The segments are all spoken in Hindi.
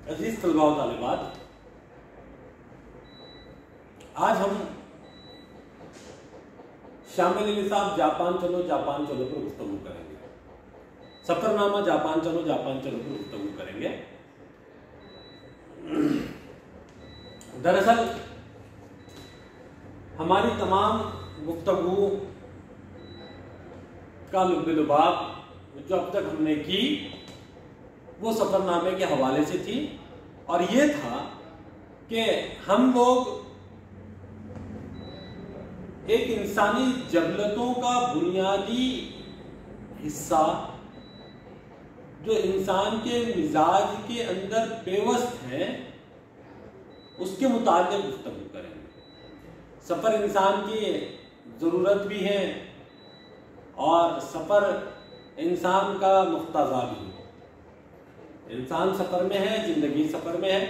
अजीज तलबा व तालिबात, आज हम शामिल निसाब जापान चलो पर गुफ्तगू करेंगे। सफरनामा जापान चलो पर गुफ्तगू करेंगे। दरअसल हमारी तमाम गुफ्तगू का लुब्बे-लुबाब जो अब तक हमने की वो सफरनामे के हवाले से थी और ये था कि हम लोग एक इंसानी जबलतों का बुनियादी हिस्सा जो इंसान के मिजाज के अंदर पेवस्त है उसके मुताल्लिक़ गुफ्तगू करेंगे। सफ़र इंसान की ज़रूरत भी है और सफ़र इंसान का मुख्तज़ा भी है। इंसान सफ़र में है, जिंदगी सफ़र में है।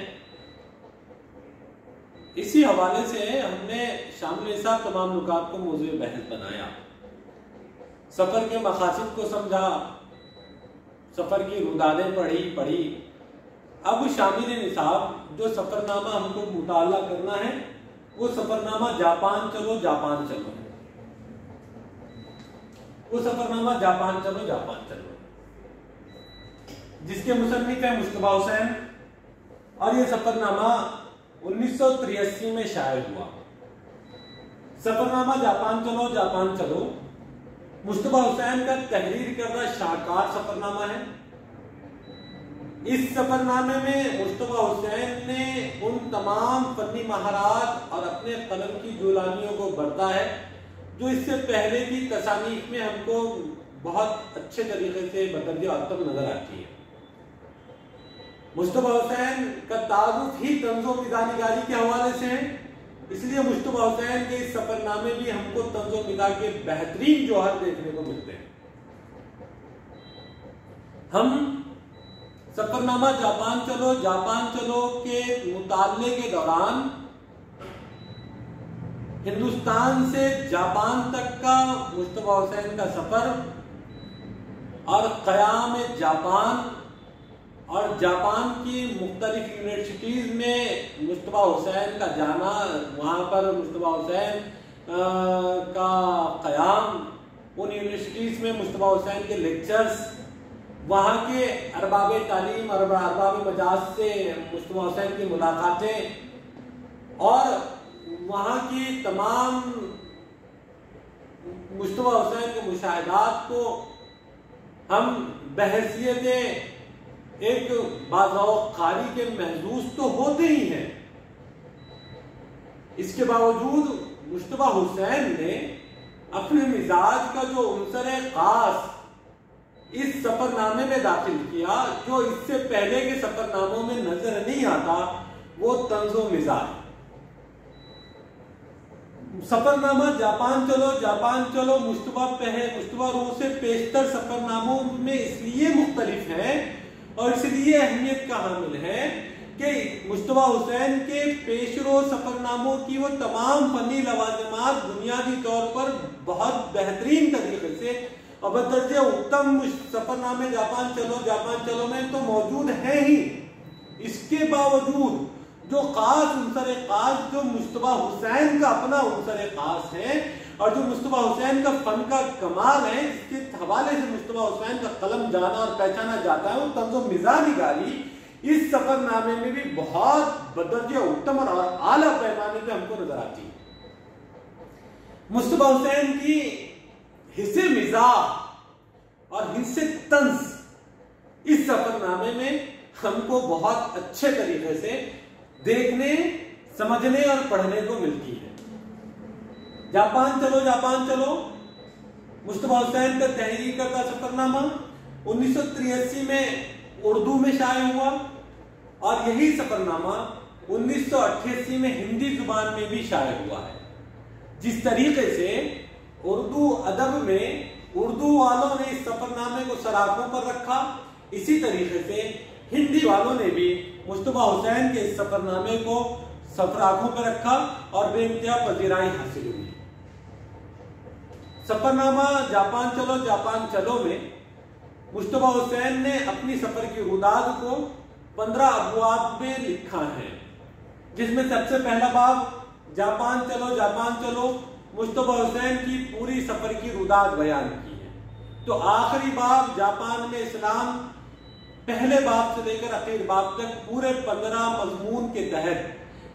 इसी हवाले से हमने शामिल निसाब तमाम नुकात को मौज़ूए बहस बनाया, सफ़र के मकासद को समझा, सफ़र की रुदादें पढ़ी। अब शामिल निसाब जो सफ़रनामा हमको मुताला करना है वो सफ़रनामा जापान चलो है। वो सफ़रनामा जापान चलो जिसके मुसन्निफ है मुश्तबा हुसैन और ये सफ़रनामा 1983 में शाये हुआ। सफ़रनामा जापान चलो मुश्तबा हुसैन का तहरीर करदा शाहकार सफ़रनामा है। इस सफ़रनामे में मुश्तबा हुसैन ने उन तमाम फनी महारात और अपने कलम की जुलानियों को बरता है जो इससे पहले की तसानीफ में हमको बहुत अच्छे तरीके से बदर्जे अतम नजर आती है। मुश्तबा हुसैन का तारुफ ही तंज़ो मिज़ानिगारी के हवाले से है, इसलिए मुश्तबा हुसैन के इस सफरनामे भी हमको तंज़ो मिज़ा के बेहतरीन जोहर देखने को मिलते हैं। हम सफरनामा जापान चलो के मुताले के दौरान हिंदुस्तान से जापान तक का मुश्तबा हुसैन का सफर और क़याम जापान और जापान की मुख्तलिफ यूनिवर्सिटीज में मुश्तबा हुसैन का जाना, वहाँ पर मुश्तबा हुसैन का क़याम, उन यूनिवर्सिटीज में मुश्तबा हुसैन के लेक्चर्स, वहाँ के अरबाब तालीम और अरबाब मजाज से मुश्तबा हुसैन की मुलाकातें और वहाँ की तमाम मुश्तबा हुसैन के मुशाहिदात को हम बहैसियत एक बाज़ौक़ क़ारी के महसूस तो होते ही हैं। इसके बावजूद मुश्तबा हुसैन ने अपने मिजाज का जो उन्सर ख़ास इस सफ़रनामे में दाखिल किया जो इससे पहले के सफ़रनामों में नजर नहीं आता, वो तंज़ो मिजाज। सफ़रनामा जापान चलो मुश्तबा रूह से पेशतर सफ़रनामों में इसलिए मुख्तलिफ है और इसलिए अहमियत का हामिल है कि मुश्तबा हुसैन के पेशरो सफरनामों की वो तमाम फनी लवाजमात बुनियादी तौर पर बहुत बेहतरीन तरीके से और बदर्जे उत्तम सफरनामे जापान चलो में तो मौजूद है ही। इसके बावजूद जो खास उनसर खास जो मुश्तबा हुसैन का अपना उनसर खास है और जो मुश्तबा हुसैन का फन का कमाल है, इसके हवाले से मुश्तबा हुसैन का कलम जाना और पहचाना जाता है, वो तंज़ो मिज़ानिगारी इस सफरनामे में भी बहुत बदर्जे उत्तम और आला पैमाने पे हमको नजर आती है। मुश्तबा हुसैन की हिस्से मिज़ाह और हिस्से तंज़ इस सफरनामे में हमको बहुत अच्छे तरीके से देखने, समझने और पढ़ने को मिलती है। जापान चलो मुश्तबा हुसैन का तहरीर करदा सफरनामा 1983 में उर्दू में शाये हुआ और यही सफरनामा 1988 में हिंदी जुबान में भी शाये हुआ है। जिस तरीके से उर्दू अदब में उर्दू वालों ने इस सफरनामे को सराखों पर रखा, इसी तरीके से हिंदी वालों ने भी मुश्तबा हुसैन के इस सफरनामे को सफराखों पर रखा और बेइंतहा पजीराई हासिल हुई। सफरनामा जापान चलो में मुश्तबा हुसैन ने अपनी सफर की रुदाद को 15 अबवाब में लिखा है, जिसमें सबसे पहला बाब जापान चलो मुस्तफा हुसैन की पूरी सफर की रुदात बयान की है। तो आखिरी बाब जापान में इस्लाम, पहले बाब से लेकर आखिरी बाब तक पूरे 15 मजमून के तहत,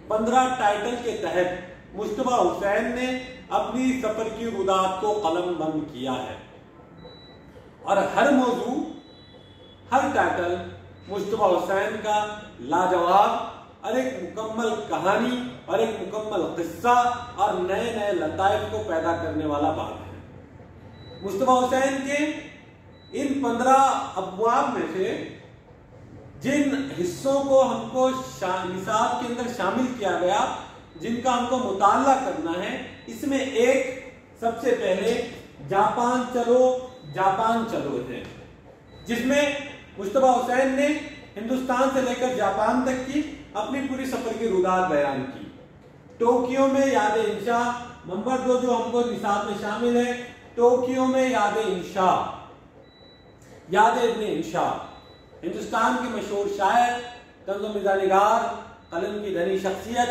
15 टाइटल के तहत मुस्तफा हुसैन ने अपनी सफर की रुदात को कलमबंद किया है। और हर मौजू, हर टाइटल मुस्तफा हुसैन का लाजवाब और एक मुकम्मल कहानी और एक मुकम्मल किस्सा और नए नए लताइफ को पैदा करने वाला बाब है। मुस्तफा हुसैन के इन 15 अबवाब में से जिन हिस्सों को हमको निसाब के अंदर शामिल किया गया, जिनका हमको मुताला करना है, इसमें एक सबसे पहले जापान चलो है, जिसमें मुस्तफा हुसैन ने हिंदुस्तान से लेकर जापान तक की अपनी पूरी सफर की रुदात बयान की। टोक्यो में याद इंशा, नंबर 2 जो हमको निसाब में शामिल है, टोक्यो में याद इब्न इंशा, हिंदुस्तान की मशहूर शायर, तंज़-ओ-निगार, कलम की धनी शख्सियत।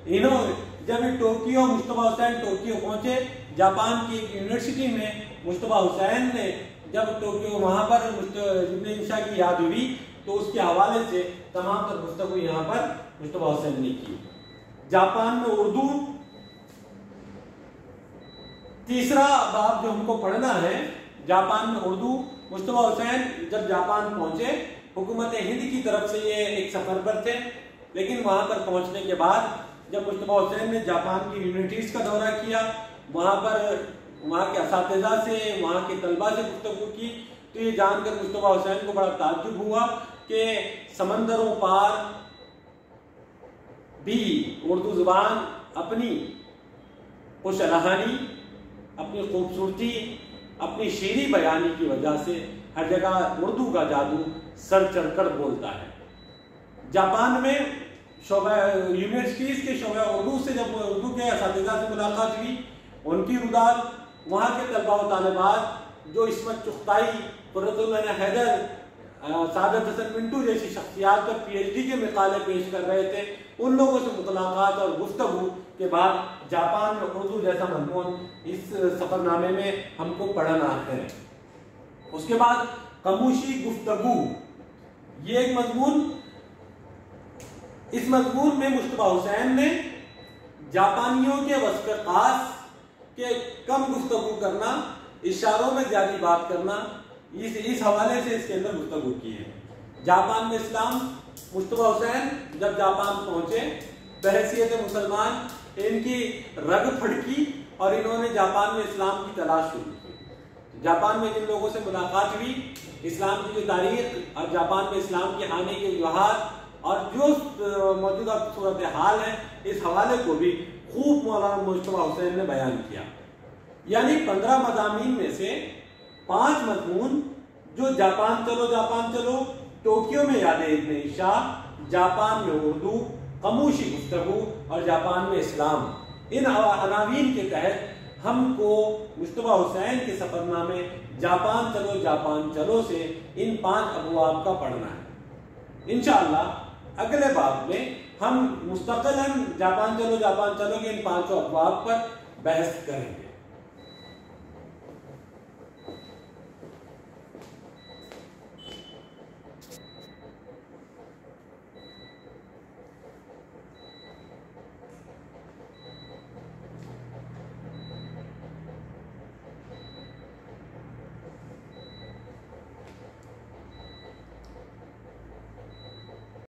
इन्होंने जब टोक्यो, मुस्तफा हुसैन टोक्यो पहुंचे, जापान की एक यूनिवर्सिटी में मुस्तफा हुसैन ने जब टोक्यो वहां पर इब्न इंशा की याद हुई, तो उसके हवाले से तमाम तर गुफ्तगू यहाँ पर मुस्तफा हुसैन ने की। जापान में उर्दू, तीसरा बाब जो हमको पढ़ना है, जापान में उर्दू। मुस्तफा हुसैन जब जापान पहुंचे, हुकूमत हिंद की तरफ से ये एक सफर पर थे, लेकिन वहां पर पहुंचने के बाद जब मुस्तफा हुसैन ने जापान की यूनिवर्सिटीज का दौरा किया, वहां के असातिज़ा से, वहां के तलबा से गुफ्तगू की, तो ये जानकर मुस्तफा हुसैन को बड़ा ताज्जुब हुआ कि समंदरों पार भी उर्दू जुबान अपनी खुशरहानी, अपनी खूबसूरती, अपनी शीरी बयानी की वजह से हर जगह उर्दू का जादू सर चढ़कर बोलता है। जापान में यूनिवर्सिटीज के शोबा उर्दू से जब उर्दू के असातिज़ा से मुलाकात हुई, उनकी रुदात, वहाँ के तलबा व तालिबात जो इस्मत चुगताई, फर्रुख हैदर, सादत हसन मिंटू जैसी शख्सियात पर PhD के मकाले पेश कर रहे थे, उन लोगों से मुलाकात और गुफ्तगू के बाद जापान में उर्दू जैसा मजमून इस सफरनामे में हमको पढ़ना है। उसके बाद खामोशी गुफ्तगू, ये एक मजमून, इस मजमून में मुस्तफा हुसैन ने जापानियों के वस्फ़े खास के कम गुफ्तगू करना, इशारों में ज्यादा बात करना, इस हवाले से इसके अंदर गुफ्तगू की है। जापान में इस्लाम, मुस्तफा हुसैन जब जापान पहुंचे, बहैसियत मुसलमान इनकी रग फड़की और इन्होंने जापान में इस्लाम की तलाश शुरू की। जापान में जिन लोगों से मुलाकात हुई, इस्लाम की जो तारीख और जापान में इस्लाम के आने की वजूहात और जो मौजूदा सूरत हाल है, इस हवाले को भी खूब मौलाना मुस्तफा हुसैन ने बयान किया। यानी 15 मज़ामीन में से 5 मजमून जो जापान चलो, टोक्यो में याद इब्न इंशा, जापान में उर्दू, खामोशी गुफ्तगू और जापान में इस्लाम, इन अनावीन के तहत हमको मुस्तफा हुसैन के सफरनामे जापान चलो से इन 5 अबवाब का पढ़ना है। इंशाअल्लाह अगले बाब में हम मुस्तक़िलन जापान चलो के इन 5 अबवाब पर बहस करेंगे।